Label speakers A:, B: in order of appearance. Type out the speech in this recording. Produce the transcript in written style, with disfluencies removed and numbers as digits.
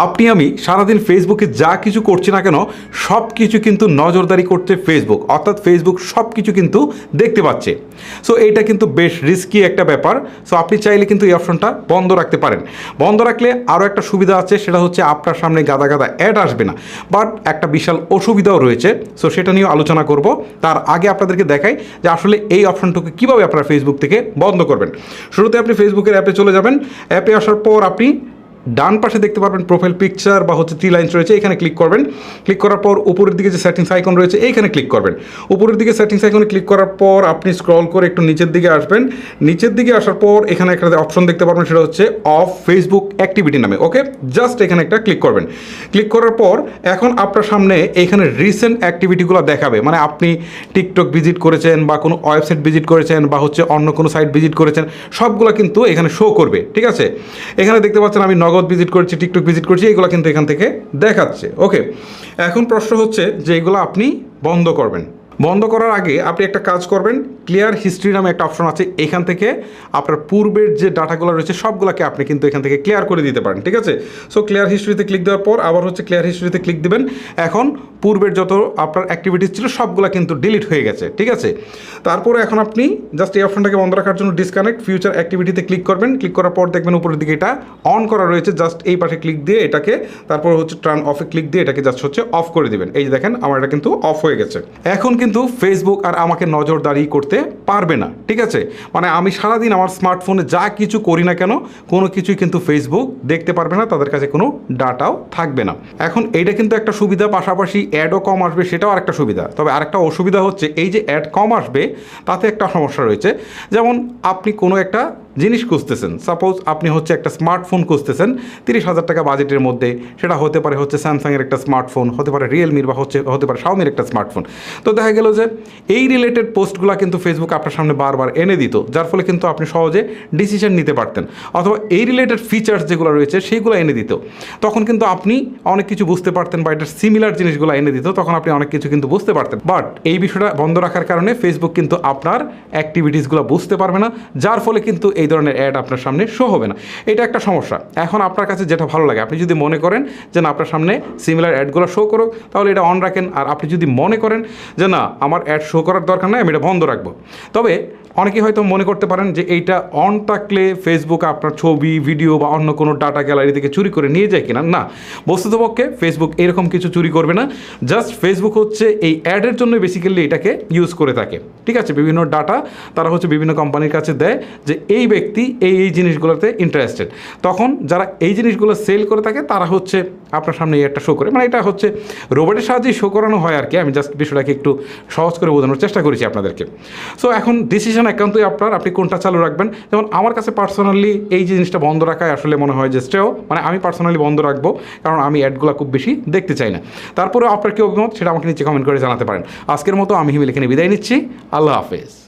A: আপনি আমি সারাদিন ফেসবুকে যা কিছু করছি না কেন সব কিছু কিন্তু নজরদারি করছে ফেসবুক, অর্থাৎ ফেসবুক সব কিছু কিন্তু দেখতে পাচ্ছে। সো এইটা কিন্তু বেশ রিস্কি একটা ব্যাপার। সো আপনি চাইলে কিন্তু এই অপশনটা বন্ধ রাখতে পারেন। বন্ধ রাখলে আরও একটা সুবিধা আছে, সেটা হচ্ছে আপনার সামনে গাদা গাদা অ্যাড আসবে না, বাট একটা বিশাল অসুবিধাও রয়েছে। সো সেটা নিয়েও আলোচনা করব। তার আগে আপনাদেরকে দেখাই যে আসলে এই অপশনটাকে কীভাবে আপনারা ফেসবুক থেকে বন্ধ করবেন। শুরুতে আপনি ফেসবুকের অ্যাপে চলে যাবেন। অ্যাপে আসার পর আপনি ডান পাশে দেখতে পারবেন প্রোফাইল পিকচার বা হচ্ছে 3 লাইন্স রয়েছে, এখানে ক্লিক করবেন। ক্লিক করার পর উপরের দিকে যে সেটিংস আইকন রয়েছে এইখানে ক্লিক করবেন। উপরের দিকে সেটিংস আইকনে ক্লিক করার পর আপনি স্ক্রল করে একটু নিচের দিকে আসবেন। নিচের দিকে আসার পর এখানে একটা অপশন দেখতে পারবেন, সেটা হচ্ছে অফ ফেসবুক অ্যাক্টিভিটি নামে। ওকে, জাস্ট এখানে একটা ক্লিক করবেন। ক্লিক করার পর এখন আপনার সামনে এখানে রিসেন্ট অ্যাক্টিভিটিগুলো দেখাবে, মানে আপনি টিকটক ভিজিট করেছেন বা কোনো ওয়েবসাইট ভিজিট করেছেন বা হচ্ছে অন্য কোনো সাইট ভিজিট করেছেন, সবগুলো কিন্তু এখানে শো করবে। ঠিক আছে, এখানে দেখতে পাচ্ছেন আমি নগদ ভিজিট করছি, টিকটক ভিজিট করছি, এইগুলো কিন্তু এখান থেকে দেখাচ্ছে। ওকে, এখন প্রশ্ন হচ্ছে যে এগুলো আপনি বন্ধ করবেন। বন্ধ করার আগে আপনি একটা কাজ করবেন, ক্লিয়ার হিস্ট্রি নামে একটা অপশন আছে, এখান থেকে আপনার পূর্বের যে ডাটাগুলো রয়েছে সবগুলোকে আপনি কিন্তু এখান থেকে ক্লিয়ার করে দিতে পারেন। ঠিক আছে, সো ক্লিয়ার হিস্ট্রিতে ক্লিক দেওয়ার পর আবার হচ্ছে ক্লিয়ার হিস্ট্রিতে ক্লিক দিবেন। এখন পূর্বের যত আপনার অ্যাক্টিভিটিস ছিল সবগুলো কিন্তু ডিলিট হয়ে গেছে। ঠিক আছে, তারপরে এখন আপনি জাস্ট এই অপশনটাকে বন্ধ রাখার জন্য ডিসকানেক্ট ফিউচার অ্যাক্টিভিটিতে ক্লিক করবেন। ক্লিক করার পর দেখবেন উপরের দিকে এটা অন করা রয়েছে, জাস্ট এই পাশে ক্লিক দিয়ে এটাকে, তারপর হচ্ছে টার্ন অফে ক্লিক দিয়ে এটাকে জাস্ট হচ্ছে অফ করে দিবেন। এই যে দেখেন আমার এটা কিন্তু অফ হয়ে গেছে। এখন কিন্তু ফেসবুক আর আমাকে নজরদারি করতে পারবে না। ঠিক আছে, মানে আমি সারাদিন আমার স্মার্টফোনে যা কিছু করি না কেন কোনো কিছুই কিন্তু ফেসবুক দেখতে পারবে না, তাদের কাছে কোনো ডাটাও থাকবে না। এখন এইটা কিন্তু একটা সুবিধা, পাশাপাশি অ্যাডও কম আসবে, সেটাও আরেকটা সুবিধা। তবে আরেকটা অসুবিধা হচ্ছে এই যে অ্যাড কম আসবে তাতে একটা সমস্যা রয়েছে। যেমন আপনি কোনো একটা জিনিস খুঁজতেছেন, সাপোজ আপনি হচ্ছে একটা স্মার্টফোন খুঁজতেছেন 30,000 টাকা বাজেটের মধ্যে, সেটা হতে পারে হচ্ছে স্যামসাংয়ের একটা স্মার্টফোন, হতে পারে রিয়েলমির বা হতে পারে শাওমির একটা স্মার্টফোন। তো দেখা গেল যে এই রিলেটেড পোস্টগুলো কিন্তু ফেসবুক আপনার সামনে বারবার এনে দিত, যার ফলে কিন্তু আপনি সহজে ডিসিশন নিতে পারতেন, অথবা এই রিলেটেড ফিচার্স যেগুলো রয়েছে সেইগুলো এনে দিত, তখন কিন্তু আপনি অনেক কিছু বুঝতে পারতেন, বা এটার সিমিলার জিনিসগুলো এনে দিত, তখন আপনি অনেক কিছু কিন্তু বুঝতে পারতেন। বাট এই বিষয়টা বন্ধ রাখার কারণে ফেসবুক কিন্তু আপনার অ্যাক্টিভিটিসগুলো বুঝতে পারবে না, যার ফলে কিন্তু এই ধরনের অ্যাড আপনার সামনে শো হবে না। এটা একটা সমস্যা। এখন আপনার কাছে যেটা ভালো লাগে, আপনি যদি মনে করেন যে না আপনার সামনে সিমিলার অ্যাডগুলো শো করুক, তাহলে এটা অন রাখেন। আর আপনি যদি মনে করেন যে না আমার অ্যাড শো করার দরকার নেই, আমি এটা বন্ধ রাখবো, তবে অনেকেই হয়তো মনে করতে পারেন যে এইটা অন থাকলে ফেসবুক আপনার ছবি, ভিডিও বা অন্য কোনো ডাটা গ্যালারি থেকে চুরি করে নিয়ে যায় কিনা। না, বস্তুতপক্ষে ফেসবুক এরকম কিছু চুরি করবে না। জাস্ট ফেসবুক হচ্ছে এই অ্যাডের জন্য বেসিক্যালি এটাকে ইউজ করে থাকে। ঠিক আছে, বিভিন্ন ডাটা তারা হচ্ছে বিভিন্ন কোম্পানির কাছে দেয় যে এই ব্যক্তি এই জিনিসগুলোতে ইন্টারেস্টেড, তখন যারা এই জিনিসগুলো সেল করে থাকে তারা হচ্ছে আপনার সামনে এই একটা শো করে, মানে এটা হচ্ছে রোবটের সাহায্যেই শো করানো হয় আর কি। আমি জাস্ট বিষয়টাকে একটু সহজ করে বোঝানোর চেষ্টা করেছি আপনাদেরকে। সো এখন ডিসিশন একান্তই আপনার, আপনি কোনটা চালু রাখবেন। যেমন আমার কাছে পার্সোনালি এই জিনিসটা বন্ধ রাখায় আসলে মনে হয় যে স্টেও, মানে আমি পার্সোনালি বন্ধ রাখবো, কারণ আমি অ্যাডগুলো খুব বেশি দেখতে চাই না। তারপরেও আপনার কি অভিমত সেটা আমাকে নিচে কমেন্ট করে জানাতে পারেন। আজকের মতো আমি হিমেল এখানে বিদায় নিচ্ছি। আল্লাহ হাফেজ।